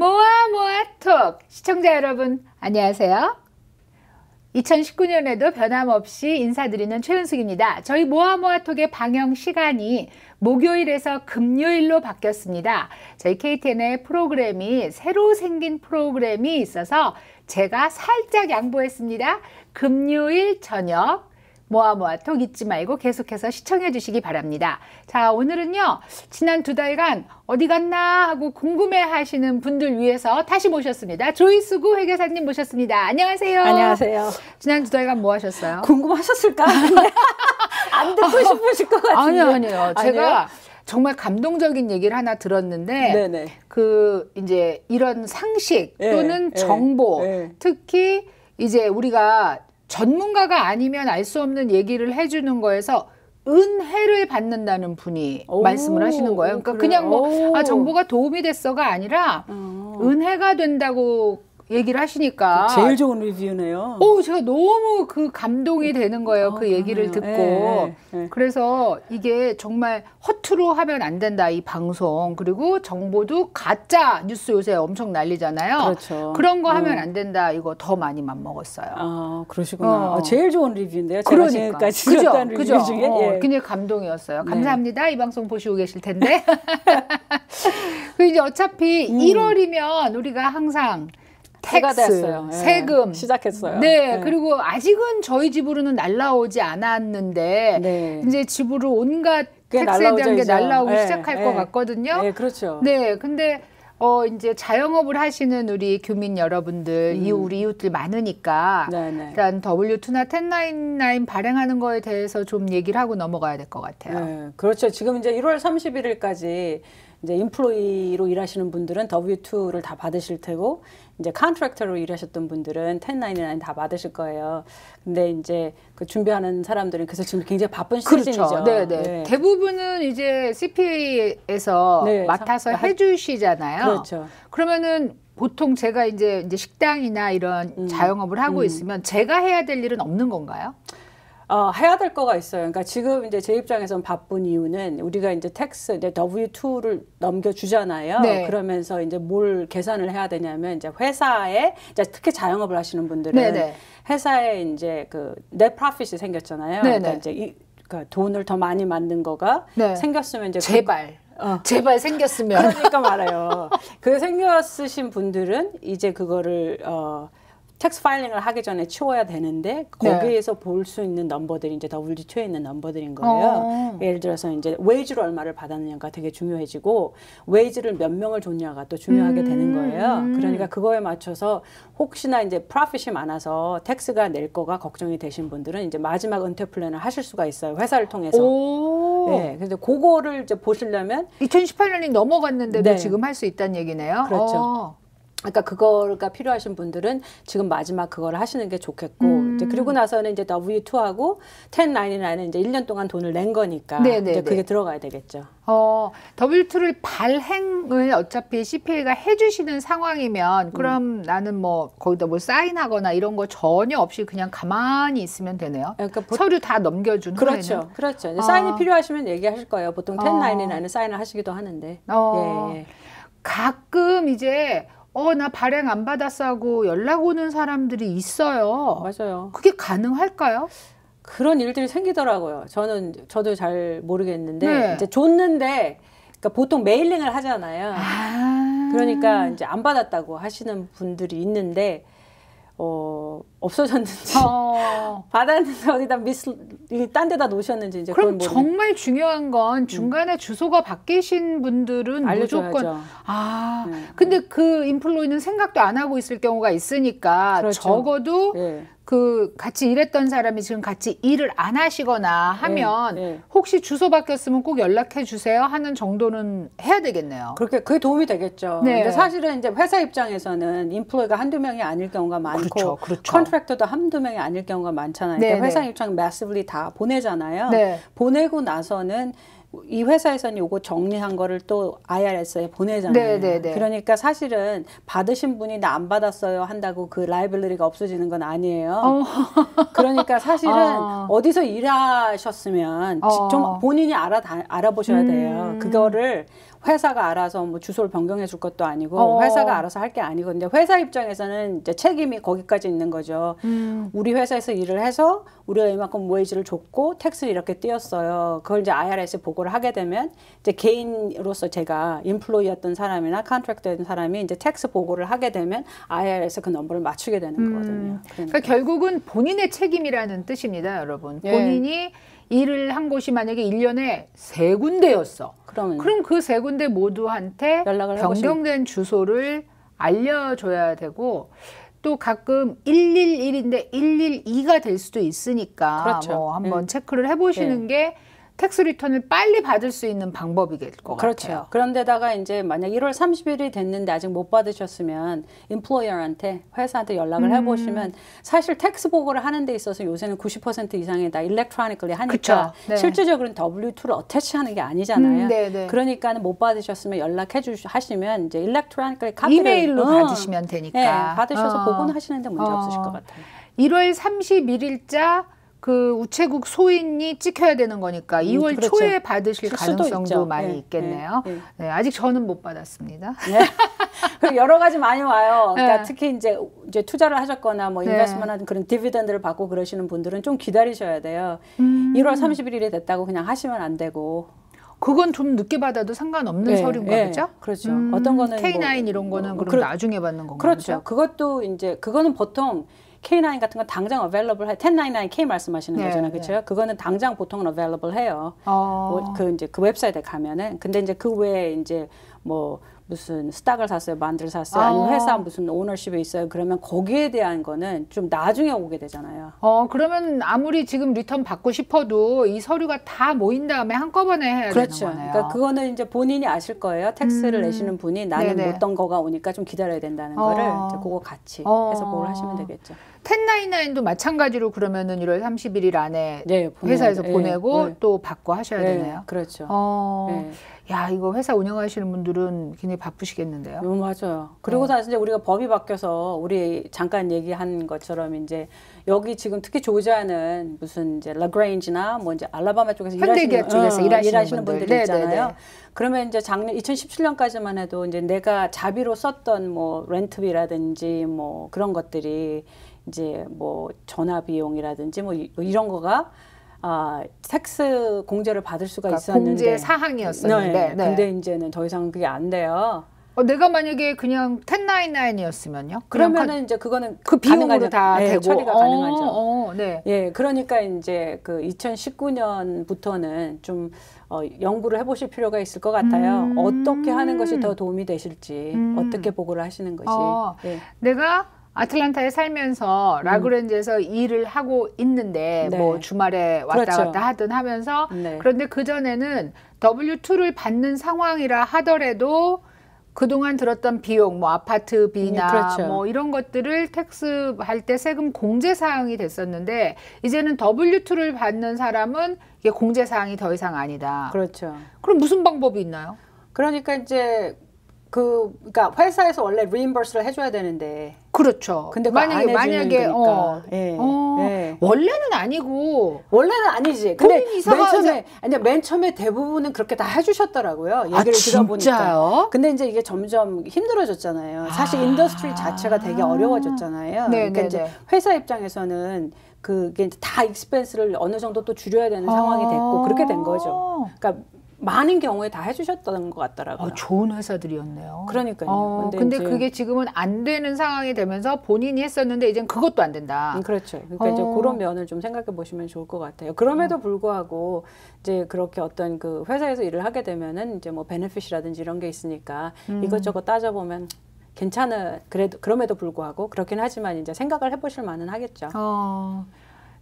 모아모아톡 시청자 여러분 안녕하세요. 2019년에도 변함없이 인사드리는 최은숙입니다. 저희 모아모아톡의 방영 시간이 목요일에서 금요일로 바뀌었습니다. 저희 KTN의 프로그램이 새로 생긴 프로그램이 있어서 제가 살짝 양보했습니다. 금요일 저녁 모아모아톡 잊지 말고 계속해서 시청해 주시기 바랍니다. 자, 오늘은요 지난 2달간 어디 갔나 하고 궁금해 하시는 분들 위해서 다시 모셨습니다. 조이수구 회계사님 모셨습니다. 안녕하세요. 안녕하세요. 지난 2달간 뭐 하셨어요? 궁금하셨을까? 안 듣고 싶으실 것 같은데. 아니요. 제가 정말 감동적인 얘기를 하나 들었는데 네네. 이제 이런 상식 또는 정보 특히 이제 우리가 전문가가 아니면 알 수 없는 얘기를 해주는 거에서 은혜를 받는다는 분이 말씀을 하시는 거예요. 그러니까 그냥 뭐 정보가 도움이 됐어가 아니라 은혜가 된다고 얘기를 하시니까 제일 좋은 리뷰네요. 제가 너무 그 감동이 되는 거예요. 그 얘기를 듣고. 그래서 이게 정말 허투루 하면 안 된다, 이 방송. 그리고 정보도 가짜 뉴스 요새 엄청 난리잖아요. 그렇죠. 그런 거 하면 안 된다. 이거 더 많이 맘먹었어요. 아, 그러시구나. 제일 좋은 리뷰인데요. 제가 지금까지 들었던 리뷰 중에. 굉장히 감동이었어요. 감사합니다. 이 방송 보시고 계실 텐데. 그 이제 어차피 1월이면 우리가 항상 텍스, 세금 시작했어요. 네, 그리고 아직은 저희 집으로는 날라오지 않았는데 이제 집으로 온갖 텍스에 대한 게 날라오기 시작할 것 같거든요. 네, 그렇죠. 네, 근데 이제 자영업을 하시는 우리 교민 여러분들, 우리 이웃들 많으니까 일단 W2나 1099 발행하는 거에 대해서 좀 얘기를 하고 넘어가야 될 것 같아요. 네, 그렇죠. 지금 이제 1월 31일까지 이제 인플로이로 일하시는 분들은 W2를 다 받으실 테고 이제 컨트랙터로 일하셨던 분들은 1099 다 받으실 거예요. 근데 이제 그 준비하는 사람들은 그래서 지금 굉장히 바쁜 시즌이죠. 그렇죠. 네. 대부분은 이제 CPA에서 맡아서 해주시잖아요. 그렇죠. 그러면은 보통 제가 이제 식당이나 이런 자영업을 하고 있으면 제가 해야 될 일은 없는 건가요? 해야 될 거가 있어요. 그러니까 지금 이제 제 입장에서는 바쁜 이유는 우리가 이제 텍스, 이제 W2를 넘겨주잖아요. 그러면서 이제 뭘 계산을 해야 되냐면 이제 회사에, 이제 특히 자영업을 하시는 분들은 회사에 이제 그 net profit이 생겼잖아요. 그러니까 이제 그러니까 돈을 더 많이 만든 거가 생겼으면 이제 제발 생겼으면. 그러니까 말해요. 그 생겼으신 분들은 이제 그거를 텍스 파일링을 하기 전에 치워야 되는데 거기에서 볼 수 있는 넘버들이 이제 W2에 있는 넘버들인 거예요. 예를 들어서 이제 웨이지를 얼마를 받았느냐가 되게 중요해지고 웨이지를 몇 명을 줬냐가 또 중요하게 되는 거예요. 그러니까 그거에 맞춰서 혹시나 이제 프로핏이 많아서 텍스가 낼 거가 걱정이 되신 분들은 이제 마지막 은퇴 플랜을 하실 수가 있어요. 회사를 통해서. 네, 그래서 그거를 이제 보시려면 2018년이 넘어갔는데도 지금 할 수 있다는 얘기네요. 그렇죠. 그러니까 그거가 필요하신 분들은 지금 마지막 그걸 하시는 게 좋겠고 이제 그리고 나서는 이제 W2하고 1099은 이제 1년 동안 돈을 낸 거니까 이제 그게 들어가야 되겠죠. W2를 발행을 어차피 CPA가 해주시는 상황이면 그럼 나는 뭐 거기다 뭘 사인하거나 이런 거 전혀 없이 그냥 가만히 있으면 되네요. 그러니까 서류 다 넘겨준 후에는. 그렇죠. 사인이 필요하시면 얘기하실 거예요. 보통 1099는 사인을 하시기도 하는데. 가끔 이제 나 발행 안 받았어 하고 연락 오는 사람들이 있어요. 맞아요. 그게 가능할까요? 그런 일들이 생기더라고요. 저도 잘 모르겠는데 이제 줬는데 그러니까 보통 메일링을 하잖아요. 그러니까 이제 안 받았다고 하시는 분들이 있는데 없어졌는지 받았는데 어디다 딴 데다 놓으셨는지 이제 그럼 정말 중요한 건 중간에 주소가 바뀌신 분들은 알려줘야죠. 무조건 근데 그 인플로이는 생각도 안 하고 있을 경우가 있으니까 적어도 그 같이 일했던 사람이 지금 같이 일을 안 하시거나 하면 혹시 주소 바뀌었으면 꼭 연락해 주세요 하는 정도는 해야 되겠네요. 그게 도움이 되겠죠. 근데 사실은 이제 회사 입장에서는 인플로이가 한두 명이 아닐 경우가 많고 컨트랙터도 한두 명이 아닐 경우가 많잖아요. 그러니까 회사 입장 massively 다 보내잖아요. 보내고 나서는 이 회사에서는 요거 정리한 거를 또 IRS에 보내잖아요. 그러니까 사실은 받으신 분이 나 안 받았어요 한다고 그 라이빌리티가 없어지는 건 아니에요. 그러니까 사실은 어디서 일하셨으면 좀 본인이 알아보셔야 돼요. 그거를 회사가 알아서 뭐 주소를 변경해 줄 것도 아니고 회사가 알아서 할 게 아니거든요. 회사 입장에서는 이제 책임이 거기까지 있는 거죠. 우리 회사에서 일을 해서 우리가 이만큼 웨이지를 줬고 텍스를 이렇게 띄었어요. 그걸 이제 IRS에 보고를 하게 되면 이제 개인으로서 제가 인플로이였던 사람이나 컨트랙터였던 사람이 이제 텍스 보고를 하게 되면 IRS에 그 넘버를 맞추게 되는 거거든요. 그러니까 결국은 본인의 책임이라는 뜻입니다, 여러분. 본인이 일을 한 곳이 만약에 1년에 3군데였어. 그럼 그 3군데 모두한테 변경된 주소를 알려줘야 되고 또 가끔 111인데 112가 될 수도 있으니까 그렇죠. 뭐 한번 체크를 해보시는 게 텍스 리턴을 빨리 받을 수 있는 방법이 될 것 그렇죠. 같아요. 그런데다가 이제 만약 1월 30일이 됐는데 아직 못 받으셨으면 인플로이어한테 회사한테 연락을 해보시면 사실 텍스 보고를 하는 데 있어서 요새는 90% 이상이 다 일렉트로닉ally 하니까 네. 실질적으로는 W2를 어태치하는 게 아니잖아요. 그러니까 못 받으셨으면 하시면 이제 일렉트로닉ally 카피를 이메일로 받으시면 되니까 네, 받으셔서 보고는 하시는데 문제 없으실 것 같아요. 1월 31일자 그 우체국 소인이 찍혀야 되는 거니까 2월 그렇죠. 초에 받으실 가능성도 있죠. 많이 있겠네요. 네, 아직 저는 못 받았습니다. 그리고 여러 가지 많이 와요. 그러니까 특히 이제 투자를 하셨거나 뭐 인베스트먼트 그런 디비던드를 받고 그러시는 분들은 좀 기다리셔야 돼요. 1월 31일이 됐다고 그냥 하시면 안 되고. 그건 좀 늦게 받아도 상관없는 서류인가 보죠? 그렇죠. 어떤 거는 K9 이런 거는 그럼 나중에 받는 건가요? 그렇죠. 그것도 이제 그거는 보통 K9 같은 건 당장 available 해. 1099K 말씀하시는 거잖아요. 그렇죠? 그거는 당장 보통은 available 해요. 그 이제 그 웹사이트에 가면은. 근데 이제 그 외에 이제 뭐 무슨 스탁을 샀어요, 만드를 샀어요, 아니면 회사 무슨 오너십에 있어요. 그러면 거기에 대한 거는 좀 나중에 오게 되잖아요. 그러면 아무리 지금 리턴 받고 싶어도 이 서류가 다 모인 다음에 한꺼번에 해야 되는 거네요. 그러니까 그거는 이제 본인이 아실 거예요. 텍스를 내시는 분이 나는 못 던 거가 오니까 좀 기다려야 된다는 거를 이제 그거 같이 해서 그걸 하시면 되겠죠. 1099도 마찬가지로 그러면은 1월 31일 안에 회사에서 보내고 또 받고 하셔야 되네요. 그렇죠. 야, 이거 회사 운영하시는 분들은 굉장히 바쁘시겠는데요. 맞아요. 그리고 사실 이제 우리가 법이 바뀌어서 우리 잠깐 얘기한 것처럼 이제 여기 지금 특히 조지아는 무슨 이제 라그레인지나 뭐 이제 알라바마 쪽에서 일하시는 분들이 있잖아요. 그러면 이제 작년 2017년까지만 해도 이제 내가 자비로 썼던 뭐 렌트비라든지 뭐 그런 것들이 이제 뭐 전화 비용이라든지 뭐 이런 거가 텍스 공제를 받을 수가 있었는데 공제 사항이었었는데 근데 이제는 더 이상 그게 안 돼요. 내가 만약에 그냥 1099이었으면요? 그러면은 이제 그거는 그 비용으로 다 되고 처리가 가능하죠. 그러니까 이제 그 2019년부터는 좀 연구를 해보실 필요가 있을 것 같아요. 어떻게 하는 것이 더 도움이 되실지, 어떻게 보고를 하시는 것이. 내가 아틀란타에 살면서 라그랜지에서 일을 하고 있는데 뭐 주말에 왔다 갔다 하든 하면서 그런데 그전에는 W2를 받는 상황이라 하더라도 그동안 들었던 비용, 뭐 아파트비나 뭐 이런 것들을 텍스 할 때 세금 공제 사항이 됐었는데 이제는 W2를 받는 사람은 이게 공제 사항이 더 이상 아니다. 그렇죠. 그럼 무슨 방법이 있나요? 그러니까 이제 그러니까 회사에서 원래 reimburse를 해줘야 되는데. 그렇죠. 근데 만약에 원래는 아니고. 원래는 아니지. 근데 맨 처음에 대부분은 그렇게 다 해주셨더라고요. 얘기를 들어보니까. 진짜요? 근데 이제 이게 점점 힘들어졌잖아요. 사실 인더스트리 자체가 되게 어려워졌잖아요. 그러니까 이제 회사 입장에서는 그게 다 익스펜스를 어느 정도 또 줄여야 되는 상황이 됐고 그렇게 된 거죠. 그러니까 많은 경우에 다 해주셨던 것 같더라고요. 좋은 회사들이었네요. 그러니까요. 근데 그게 지금은 안 되는 상황이 되면서 본인이 했었는데 이젠 그것도 안 된다. 그렇죠. 그러니까 이제 그런 면을 좀 생각해 보시면 좋을 것 같아요. 그럼에도 불구하고 이제 그렇게 어떤 그 회사에서 일을 하게 되면은 이제 뭐 베네핏이라든지 이런 게 있으니까 이것저것 따져보면 그럼에도 불구하고 그렇긴 하지만 이제 생각을 해보실 만은 하겠죠.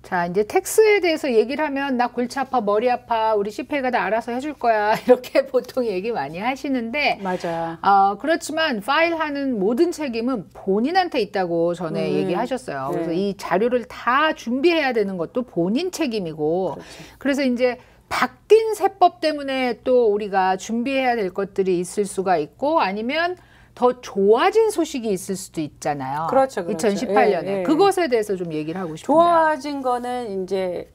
자, 이제 텍스에 대해서 얘기를 하면 나 골치 아파, 머리 아파, 우리 CPA가 다 알아서 해줄 거야. 이렇게 보통 얘기 많이 하시는데 맞아요. 그렇지만 파일하는 모든 책임은 본인한테 있다고 전에 얘기하셨어요. 그래서 이 자료를 다 준비해야 되는 것도 본인 책임이고 그래서 이제 바뀐 세법 때문에 또 우리가 준비해야 될 것들이 있을 수가 있고 아니면 더 좋아진 소식이 있을 수도 있잖아요. 그렇죠. 2018년에. 그것에 대해서 좀 얘기를 하고 싶은데요. 좋아진 거는 이제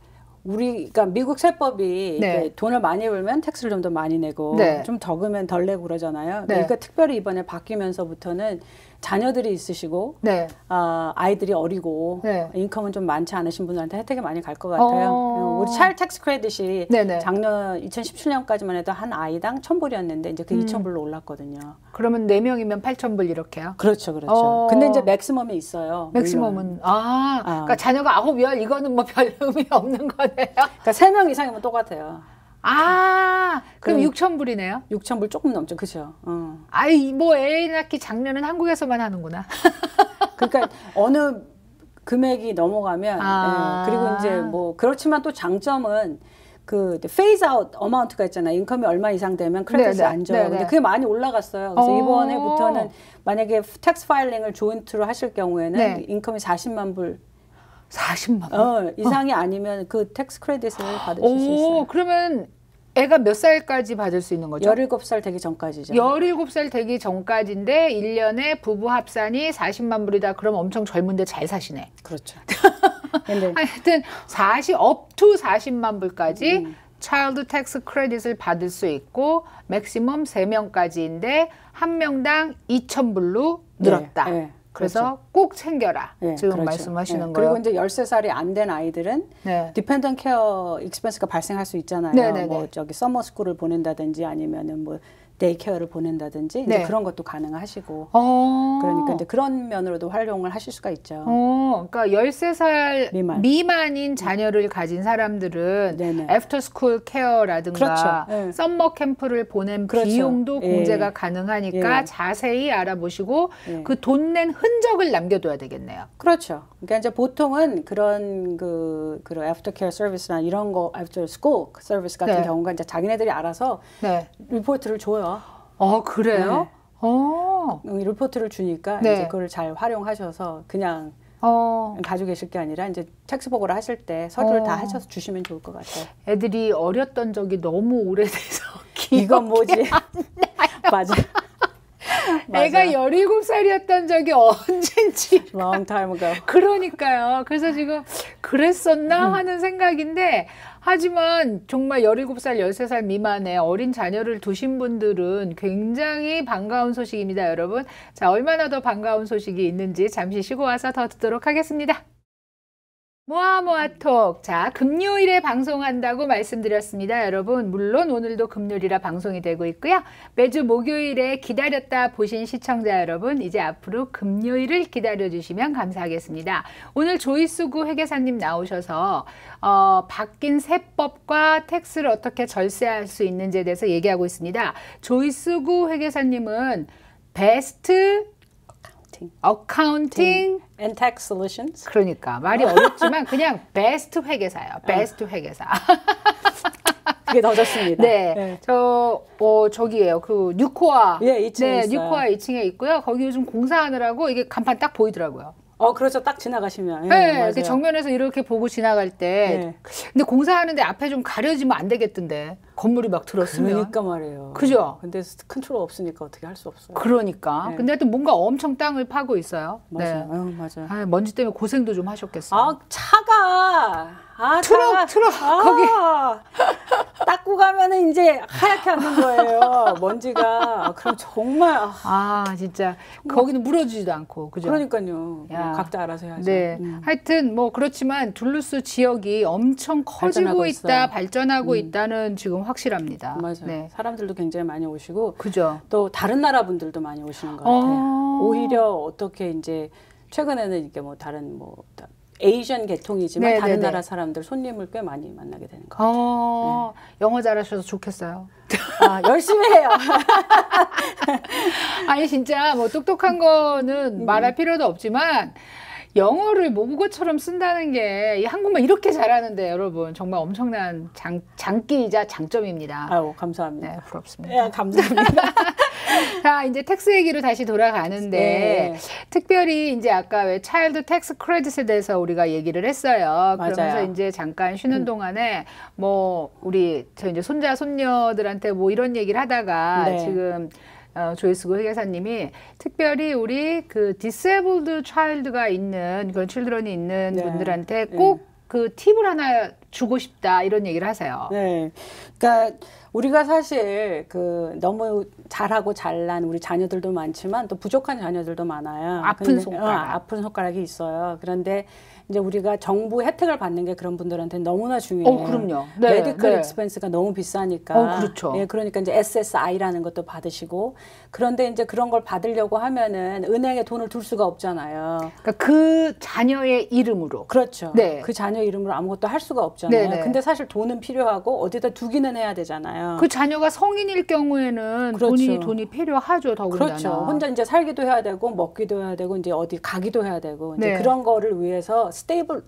그러니까 미국 세법이 네. 돈을 많이 벌면 텍스를 좀 더 많이 내고 네. 좀 적으면 덜 내고 그러잖아요. 네. 그러니까 특별히 이번에 바뀌면서부터는 자녀들이 있으시고 네. 아이들이 어리고 네. 인컴은 좀 많지 않으신 분들한테 혜택이 많이 갈 것 같아요. 우리 차일드 텍스 크레딧이 네네. 작년 2017년까지만 해도 한 아이당 1,000불이었는데 이제 그 2,000불로 올랐거든요. 그러면 4명이면 8,000불 이렇게요? 그렇죠, 그렇죠. 근데 이제 맥시멈이 있어요. 맥시멈은 그러니까 자녀가 9, 10 이거는 뭐 별 의미 없는 거네요. 그러니까 3명 이상이면 똑같아요. 그럼 6,000불이네요? 6,000불 조금 넘죠, 그렇죠. 아이 뭐 애 낳기 장려는 한국에서만 하는구나. 그러니까 어느 금액이 넘어가면 그리고 이제 뭐 그렇지만 또 장점은 그 페이즈 아웃 어마운트가 있잖아요. 인컴이 얼마 이상 되면 크레딧이 안 줘요. 근데 그게 많이 올라갔어요. 그래서 이번 해부터는 만약에 텍스 파일링을 조인트로 하실 경우에는 인컴이 40만 불 40만 불 이상이 아니면 그 텍스 크레딧을 받으실 수 있어요. 그러면 애가 몇 살까지 받을 수 있는 거죠? 17살 되기 전까지죠. 17살 되기 전까지인데 1년에 부부 합산이 40만 불이다. 그럼 엄청 젊은데 잘 사시네. 그렇죠. 근데 하여튼 up to 40만 불까지 차일드 텍스 크레딧을 받을 수 있고 맥시멈 3명까지인데 한 명당 2,000불로 늘었다. 네. 그래서 그렇죠. 꼭 챙겨라. 지금 그렇죠. 말씀하시는 거예요. 그리고 이제 13살이 안 된 아이들은 디펜던트 케어 익스펜스가 발생할 수 있잖아요. 뭐 저기 서머 스쿨을 보낸다든지 아니면은 뭐 데이케어를 보낸다든지 이제 그런 것도 가능하시고 그러니까 이제 그런 면으로도 활용을 하실 수가 있죠. 그러니까 13살 미만인 자녀를 가진 사람들은 애프터 스쿨 케어라든가 썸머 캠프를 보낸 비용도 공제가 가능하니까 자세히 알아보시고 그 돈 낸 흔적을 남겨둬야 되겠네요. 그렇죠. 그러니까 이제 보통은 그런 그런 애프터 케어 서비스나 이런 거 애프터 스쿨 서비스 같은 경우가 이제 자기네들이 알아서 리포트를 줘요. 그래요? 리포트를 주니까 이제 그걸 잘 활용하셔서 그냥 가지고 계실 게 아니라 이제 텍스 보고를 하실 때 서류를 다 하셔서 주시면 좋을 것 같아요. 애들이 어렸던 적이 너무 오래돼서 이건 뭐지? 맞아. 애가 17살이었던 적이 언젠지 long time ago. 그러니까요. 그래서 지금 그랬었나 하는 생각인데 하지만 정말 17살, 13살 미만의 어린 자녀를 두신 분들은 굉장히 반가운 소식입니다, 여러분. 자, 얼마나 더 반가운 소식이 있는지 잠시 쉬고 와서 더 듣도록 하겠습니다. 모아모아톡. 자, 금요일에 방송한다고 말씀드렸습니다. 여러분, 물론 오늘도 금요일이라 방송이 되고 있고요. 매주 목요일에 기다렸다 보신 시청자 여러분, 이제 앞으로 금요일을 기다려주시면 감사하겠습니다. 오늘 조이수구 회계사님 나오셔서 바뀐 세법과 텍스를 어떻게 절세할 수 있는지에 대해서 얘기하고 있습니다. 조이수구 회계사님은 베스트 어카운팅 and tax solutions. 그러니까 말이 어렵지만 그냥 베스트 회계사예요. 베스트 회계사. 그게 더 좋습니다. 저기예요. 그 뉴코아. 2층에 있어요. 뉴코아 2층에 있고요. 거기 요즘 공사하느라고 이게 간판 딱 보이더라고요. 그렇죠. 딱 지나가시면. 이렇게 정면에서 이렇게 보고 지나갈 때. 근데 공사하는데 앞에 좀 가려지면 안 되겠던데. 건물이 막 들었으면. 그러니까 말이에요. 그죠? 근데 컨트롤 없으니까 어떻게 할 수 없어요. 그러니까. 근데 하여튼 뭔가 엄청 땅을 파고 있어요. 맞아요. 맞아요. 먼지 때문에 고생도 좀 하셨겠어요. 차가. 트럭. 거기. 닦고 가면은 이제 하얗게 앉는 거예요. 먼지가. 그럼 정말. 진짜. 거기는 물어주지도 않고. 그죠? 그러니까요. 각자 알아서 해야죠. 하여튼 뭐 그렇지만 둘루스 지역이 엄청 커지고 있다, 발전하고 있다는 지금 확실합니다. 맞아요. 사람들도 굉장히 많이 오시고. 그죠? 또 다른 나라 분들도 많이 오시는 것 같아요. 오히려 어떻게 이제 최근에는 이게 뭐 다른 에이전 계통이지만 다른 나라 사람들 손님을 꽤 많이 만나게 되는 것 같아요. 영어 잘하셔서 좋겠어요. 열심히 해요. 아니 진짜 뭐 똑똑한 거는 말할 필요도 없지만 영어를 모국어처럼 쓴다는 게 이 한국말 이렇게 잘하는데 여러분 정말 엄청난 장기이자 장점입니다. 감사합니다. 네, 부럽습니다. 감사합니다. 자, 이제 텍스 얘기로 다시 돌아가는데 특별히 이제 아까 왜 차일드 텍스 크레딧에 대해서 우리가 얘기를 했어요. 그러면서 이제 잠깐 쉬는 동안에 뭐 우리 저 이제 손자 손녀들한테 뭐 이런 얘기를 하다가 지금 조이수구 회계사님이 특별히 우리 그 disabled child가 있는 그런 children이 있는 분들한테 꼭 그 팁을 하나 주고 싶다 이런 얘기를 하세요. 네, 그러니까 우리가 사실 그 너무 잘하고 잘난 우리 자녀들도 많지만 또 부족한 자녀들도 많아요. 아픈 손가락. 아픈 손가락이 있어요. 그런데 이제 우리가 정부 혜택을 받는 게 그런 분들한테 너무나 중요해요. 그럼요. 네, 메디컬 익스펜스가 너무 비싸니까. 그렇죠. 예, 그러니까 이제 SSI라는 것도 받으시고 그런데 이제 그런 걸 받으려고 하면은 은행에 돈을 둘 수가 없잖아요. 그러니까 그 자녀의 이름으로. 그렇죠. 네. 그 자녀 이름으로 아무것도 할 수가 없잖아요. 네네. 근데 사실 돈은 필요하고 어디다 두기는 해야 되잖아요. 그 자녀가 성인일 경우에는 그렇죠. 돈이 필요하죠, 더군다나. 그렇죠. 혼자 이제 살기도 해야 되고 먹기도 해야 되고 이제 어디 가기도 해야 되고 이제 네. 그런 거를 위해서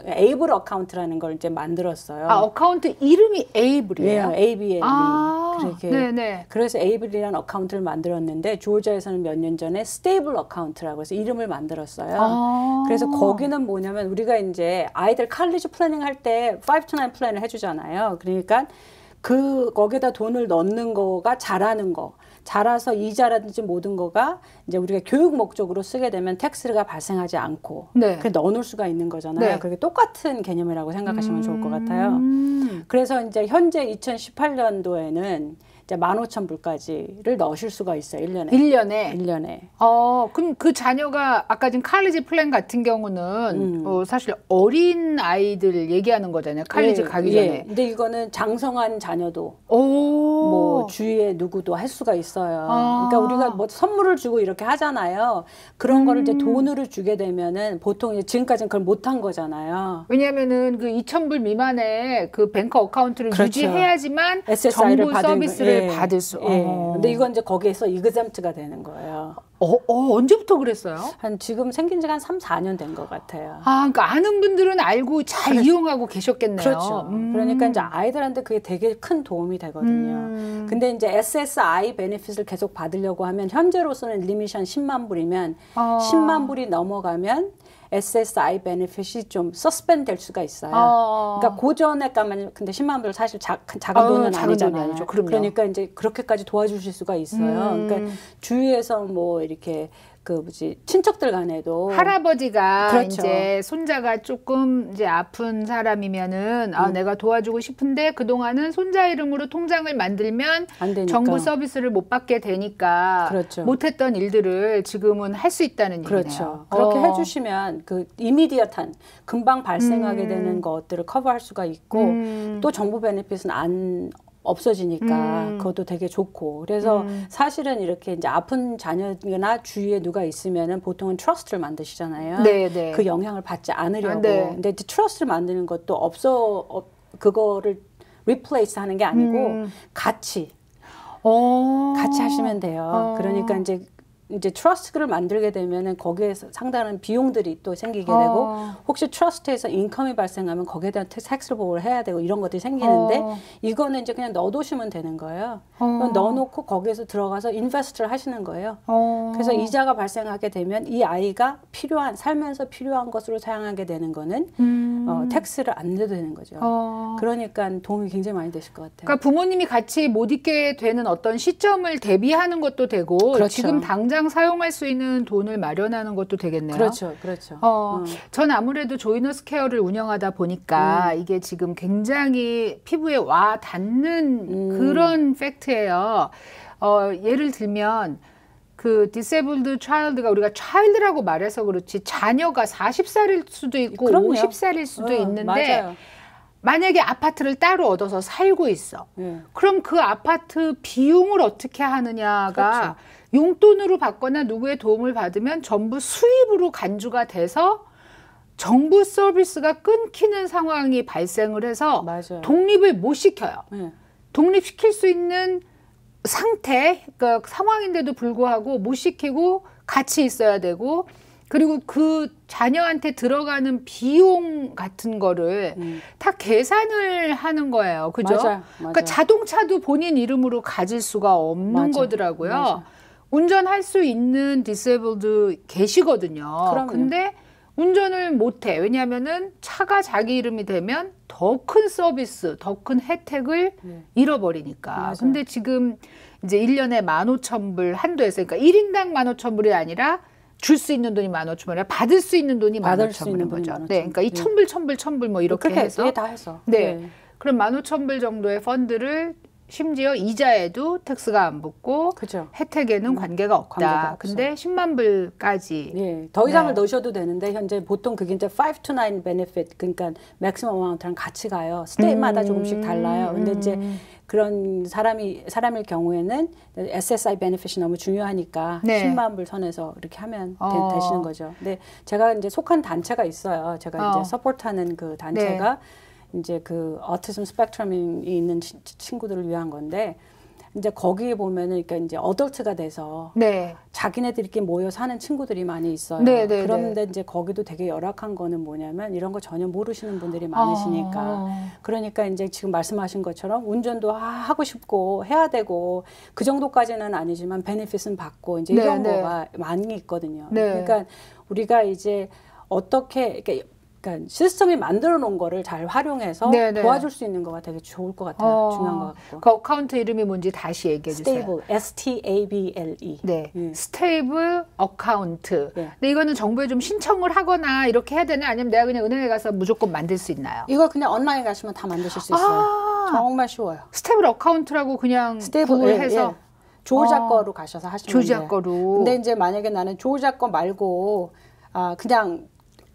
에이블 어카운트라는 걸 이제 만들었어요. 어카운트 이름이 에이블이에요? 예, ABLE. 그렇게. 네네. 그래서 에이블이라는 어카운트를 만들었는데 조지아에서는 몇 년 전에 스테이블 어카운트라고 해서 이름을 만들었어요. 그래서 거기는 뭐냐면 우리가 이제 아이들 칼리지 플래닝 할 때 5 to 9 플랜을 해주잖아요. 그러니까 거기다 돈을 넣는 거가 자라는 거. 자라서 이자라든지 모든 거가 이제 우리가 교육 목적으로 쓰게 되면 텍스가 발생하지 않고 네. 그 넣어놓을 수가 있는 거잖아요. 네. 그게 똑같은 개념이라고 생각하시면 좋을 것 같아요. 그래서 이제 현재 2018년도에는 이제 15,000불까지를 넣으실 수가 있어요. 1년에. 1년에? 그럼 그 자녀가 아까 지금 칼리지 플랜 같은 경우는 사실 어린 아이들 얘기하는 거잖아요. 칼리지 가기 전에. 근데 이거는 장성한 자녀도 오. 뭐 주위에 누구도 할 수가 있어요. 그러니까 우리가 뭐 선물을 주고 이렇게 하잖아요. 그런 거를 이제 돈으로 주게 되면은 보통 이제 지금까지는 그걸 못한 거잖아요. 왜냐면은 그 2,000불 미만의 그 뱅크 어카운트를 그렇죠. 유지해야지만 SSI를 정부 서비스를 받을 수. 근데 이건 이제 거기에서 이그젬트가 되는 거예요. 언제부터 그랬어요? 지금 생긴 지가 한 3, 4년 된 것 같아요. 그러니까 아는 분들은 알고 잘 이용하고 계셨겠네요. 그렇죠. 그러니까 이제 아이들한테 그게 되게 큰 도움이 되거든요. 근데 이제 SSI 베네핏을 계속 받으려고 하면 현재로서는 리밋이 한 10만 불이면 10만 불이 넘어가면 SSI 베네핏이 좀 서스펜드 될 수가 있어요. 그러니까 고전에 가면 근데 10만 불 사실 작은 돈은 아니잖아요. 아니죠. 그러니까 이제 그렇게까지 도와주실 수가 있어요. 그러니까 주위에서 뭐 이렇게 친척들 간에도 할아버지가 그렇죠. 이제 손자가 조금 이제 아픈 사람이면은 내가 도와주고 싶은데 그동안은 손자 이름으로 통장을 만들면 안 되니까. 정부 서비스를 못 받게 되니까 그렇죠. 못했던 일들을 지금은 할 수 있다는 얘기네요. 그렇죠. 그렇게 해주시면 그 이미디어트한 금방 발생하게 되는 것들을 커버할 수가 있고 또 정부 베네핏은 없어지니까 그것도 되게 좋고 그래서 사실은 이렇게 이제 아픈 자녀나 주위에 누가 있으면은 보통은 트러스트를 만드시잖아요. 네. 그 영향을 받지 않으려고. 네. 근데 이제 트러스트를 만드는 것도 그거를 리플레이스 하는 게 아니고 같이 하시면 돼요. 그러니까 이제 트러스트를 만들게 되면은 거기에서 상당한 비용들이 또 생기게 되고 혹시 트러스트에서 인컴이 발생하면 거기에 대한 텍스를 보호를 해야 되고 이런 것들이 생기는데 이거는 이제 그냥 넣어두시면 되는 거예요. 넣어놓고 거기에서 들어가서 인베스트를 하시는 거예요. 그래서 이자가 발생하게 되면 이 아이가 살면서 필요한 것으로 사용하게 되는 거는 텍스를 안 내도 되는 거죠. 그러니까 도움이 굉장히 많이 되실 것 같아요. 그러니까 부모님이 같이 못 있게 되는 어떤 시점을 대비하는 것도 되고 그렇죠. 지금 당장 사용할 수 있는 돈을 마련하는 것도 되겠네요. 그렇죠. 전 아무래도 조이너스 케어를 운영하다 보니까 이게 지금 굉장히 피부에 와 닿는 그런 팩트예요. 예를 들면 그 disabled child가 우리가 child라고 말해서 그렇지 자녀가 40살일 수도 있고 그럼요. 50살일 수도 있는데 맞아요. 만약에 아파트를 따로 얻어서 살고 있어. 그럼 그 아파트 비용을 어떻게 하느냐가 그렇죠. 용돈으로 받거나 누구의 도움을 받으면 전부 수입으로 간주가 돼서 정부 서비스가 끊기는 상황이 발생을 해서 맞아요. 독립을 못 시켜요. 독립시킬 수 있는 상태, 그러니까 상황인데도 불구하고 못 시키고 같이 있어야 되고 그리고 그 자녀한테 들어가는 비용 같은 거를 다 계산을 하는 거예요. 그죠? 맞아요. 그러니까 자동차도 본인 이름으로 가질 수가 없는 거더라고요. 맞아. 운전할 수 있는 디세이블드 계시거든요. 그럼요. 근데 운전을 못해. 왜냐하면은 차가 자기 이름이 되면 더 큰 서비스, 더 큰 혜택을 잃어버리니까. 맞아요. 근데 지금 이제 1년에 15,000불 한도에서, 그러니까 1인당 15,000불이 아니라 줄 수 있는 돈이 15,000원이라 받을 수 있는 돈이 받을 수 있는 15,000원인 거죠. 15,000원. 네, 그러니까 이 1,000불 뭐 이렇게 해서 다 해서. 네. 그럼 15,000불 정도의 펀드를 심지어 이자에도 텍스가 안 붙고 그죠. 혜택에는 관계가 없다. 근데 10만 불까지. 네, 더 이상을 넣으셔도 되는데 현재 보통 그게 이제 5 to 9 benefit 그러니까 맥시멈 어마운트랑 같이 가요. 스테이마다 조금씩 달라요. 근데 이제 그런 사람일 경우에는 SSI 베네핏이 너무 중요하니까 네. 10만 불 선에서 이렇게 하면 되시는 거죠. 근데 제가 이제 속한 단체가 있어요. 제가 이제 서포트하는 그 단체가 네. 이제 그 오티즘 스펙트럼이 있는 친구들을 위한 건데 이제 거기에 보면은 그러니까 이제 어덜트가 돼서 네. 자기네들끼리 모여 사는 친구들이 많이 있어요. 네, 네, 그런데 네. 이제 거기도 되게 열악한 거는 뭐냐면 이런 거 전혀 모르시는 분들이 많으시니까 그러니까 이제 지금 말씀하신 것처럼 운전도 하고 싶고 해야 되고 그 정도까지는 아니지만 베네핏은 받고 이제 이런 네, 거가 많이 있거든요. 네. 그러니까 우리가 이제 어떻게 그러니까 시스템이 만들어 놓은 거를 잘 활용해서 네네. 도와줄 수 있는 거가 되게 좋을 것 같아요. 중요한 것 같고. 그 어카운트 이름이 뭔지 다시 얘기해 주세요. 스테이블, S-T-A-B-L-E. 네, 스테이블 어카운트. 네. 근데 이거는 정부에 좀 신청을 하거나 이렇게 해야 되나? 아니면 내가 그냥 은행에 가서 무조건 만들 수 있나요? 이거 그냥 온라인 가시면 다 만드실 수 있어요. 정말 쉬워요. 스테이블 어카운트라고 그냥 구글해서 예. 조지아 거로 가셔서 하시면 돼요. 조지아 거로. 근데 이제 만약에 나는 조지아 거 말고 그냥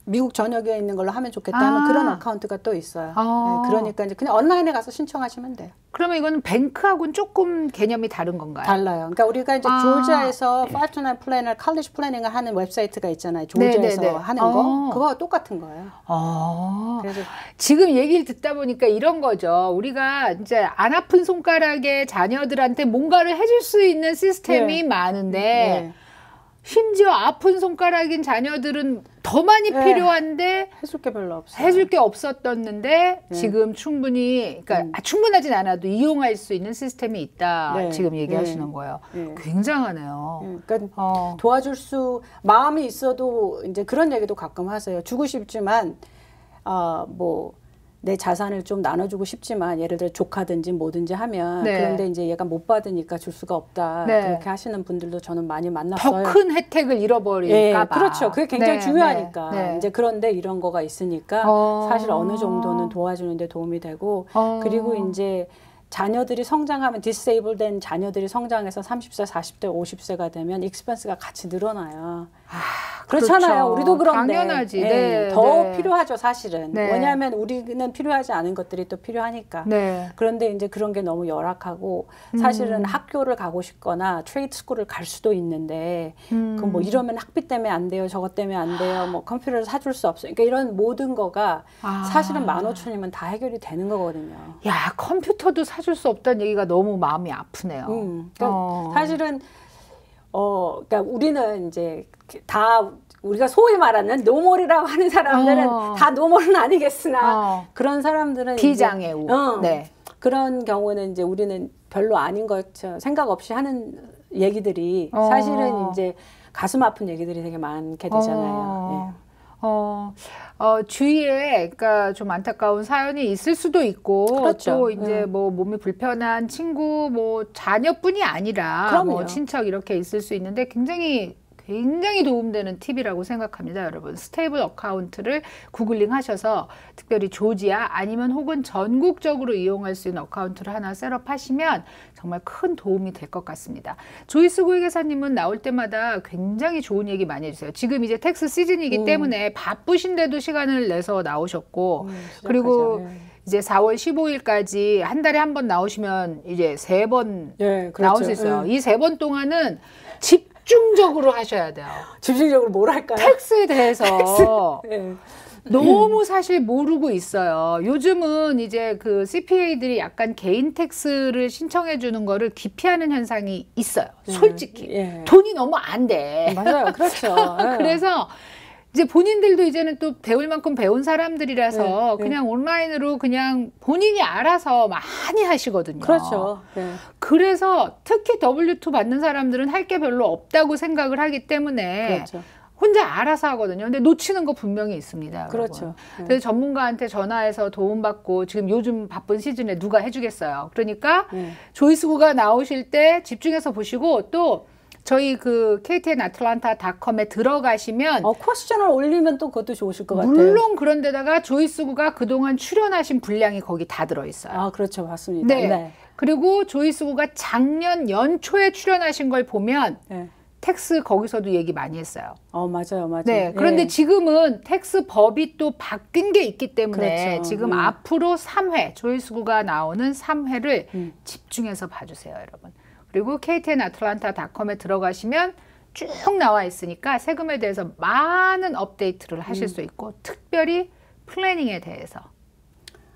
미국 전역에 있는 걸로 하면 좋겠다 하면 그런 어카운트가 또 있어요. 네, 그러니까 이제 그냥 온라인에 가서 신청하시면 돼요. 그러면 이거는 뱅크하고는 조금 개념이 다른 건가요? 달라요. 그러니까 우리가 이제 조지아에서 5-9 플래너, 칼리지 플래닝을 하는 웹사이트가 있잖아요. 조지아에서 네네네. 하는 거. 그거와 똑같은 거예요. 그래서 지금 얘기를 듣다 보니까 이런 거죠. 우리가 이제 안 아픈 손가락에 자녀들한테 뭔가를 해줄 수 있는 시스템이 네. 많은데 네. 심지어 아픈 손가락인 자녀들은 더 많이 네. 필요한데 해줄 게 별로 없어요. 해줄 게 없었었는데 네. 지금 충분히 그러니까 충분하진 않아도 이용할 수 있는 시스템이 있다. 네. 지금 얘기하시는 거예요. 네. 굉장하네요. 그러니까 도와줄 수 마음이 있어도 이제 그런 얘기도 가끔 하세요. 주고 싶지만 뭐 내 자산을 좀 나눠주고 싶지만 예를 들어 조카든지 뭐든지 하면 네. 그런데 이제 얘가 못 받으니까 줄 수가 없다. 네. 그렇게 하시는 분들도 저는 많이 만났어요. 더 큰 혜택을 잃어버릴까 봐. 그렇죠. 그게 굉장히 네, 중요하니까. 네. 이제 그런데 이런 거가 있으니까 사실 어느 정도는 도와주는 데 도움이 되고 그리고 이제 자녀들이 성장하면 디세이블된 자녀들이 성장해서 30세, 40대, 50세가 되면 익스펜스가 같이 늘어나요. 그렇잖아요. 그렇죠. 우리도 그런데 당연하지. 네, 더 네. 필요하죠, 사실은. 네. 왜냐하면 우리는 필요하지 않은 것들이 또 필요하니까. 네. 그런데 이제 그런 게 너무 열악하고 사실은 학교를 가고 싶거나 트레이드 스쿨을 갈 수도 있는데 그 뭐 이러면 학비 때문에 안 돼요, 저것 때문에 안 돼요, 뭐 컴퓨터를 사줄 수 없어요. 그러니까 이런 모든 거가 사실은 15,000이면 다 해결이 되는 거거든요. 야, 컴퓨터도 사줄 수 없다는 얘기가 너무 마음이 아프네요. 그러니까 사실은 그러니까 우리는 이제 다 우리가 소위 말하는 노멀이라고 하는 사람들은 다 노멀은 아니겠으나 그런 사람들은 비장애우. 네. 그런 경우는 이제 우리는 별로 아닌 것처럼 생각 없이 하는 얘기들이 사실은 이제 가슴 아픈 얘기들이 되게 많게 되잖아요. 주위에 그러니까 좀 안타까운 사연이 있을 수도 있고 그렇죠. 또 이제 뭐 몸이 불편한 친구 뭐 자녀뿐이 아니라 뭐 친척 이렇게 있을 수 있는데 굉장히 도움되는 팁이라고 생각합니다, 여러분. 스테이블 어카운트를 구글링 하셔서 특별히 조지아 아니면 혹은 전국적으로 이용할 수 있는 어카운트를 하나 셋업하시면 정말 큰 도움이 될 것 같습니다. 조이스 고위계사님은 나올 때마다 굉장히 좋은 얘기 많이 해주세요. 지금 이제 텍스 시즌이기 때문에 바쁘신데도 시간을 내서 나오셨고 그리고 이제 4월 15일까지 한 달에 한 번 나오시면 이제 3번 그렇죠. 나올 수 있어요. 이 3번 동안은 집중적으로 하셔야 돼요. 집중적으로 뭘 할까요? 텍스에 대해서 너무 사실 모르고 있어요. 요즘은 이제 그 CPA들이 약간 개인 텍스를 신청해 주는 거를 기피하는 현상이 있어요. 솔직히. 돈이 너무 안 돼. 맞아요. 그렇죠. 그래서 이제 본인들도 이제는 또 배울 만큼 배운 사람들이라서 그냥 온라인으로 그냥 본인이 알아서 많이 하시거든요. 그렇죠. 그래서 특히 W2 받는 사람들은 할 게 별로 없다고 생각을 하기 때문에 그렇죠. 혼자 알아서 하거든요. 근데 놓치는 거 분명히 있습니다. 그렇죠. 그래서 전문가한테 전화해서 도움받고 지금 요즘 바쁜 시즌에 누가 해주겠어요. 그러니까 조이스 구가 나오실 때 집중해서 보시고 또 저희 그 KTNAtlanta.com에 들어가시면 퀘스천을 올리면 또 그것도 좋으실 것 같아요. 물론 그런데다가 조이스구가 그동안 출연하신 분량이 거기 다 들어있어요. 아, 그렇죠. 맞습니다. 네. 네. 그리고 조이스구가 작년 연초에 출연하신 걸 보면 네. 텍스 거기서도 얘기 많이 했어요. 맞아요, 맞아요. 네, 그런데 네. 지금은 텍스 법이 또 바뀐 게 있기 때문에 그렇죠. 지금 앞으로 3회, 조이스구가 나오는 3회를 집중해서 봐주세요, 여러분. 그리고 KTNAtlanta.com에 들어가시면 쭉 나와 있으니까 세금에 대해서 많은 업데이트를 하실 수 있고 특별히 플래닝에 대해서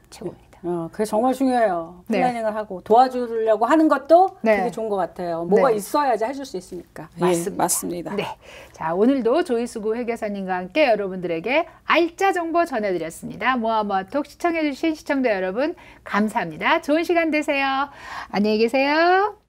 최고입니다. 그게 정말 중요해요. 네. 플래닝을 하고 도와주려고 하는 것도 네. 되게 좋은 것 같아요. 뭐가 네. 있어야지 해줄 수 있으니까. 맞습니다. 예, 맞습니다. 네. 자, 오늘도 조이스구 회계사님과 함께 여러분들에게 알짜 정보 전해드렸습니다. 모아모아톡 시청해주신 시청자 여러분 감사합니다. 좋은 시간 되세요. 안녕히 계세요.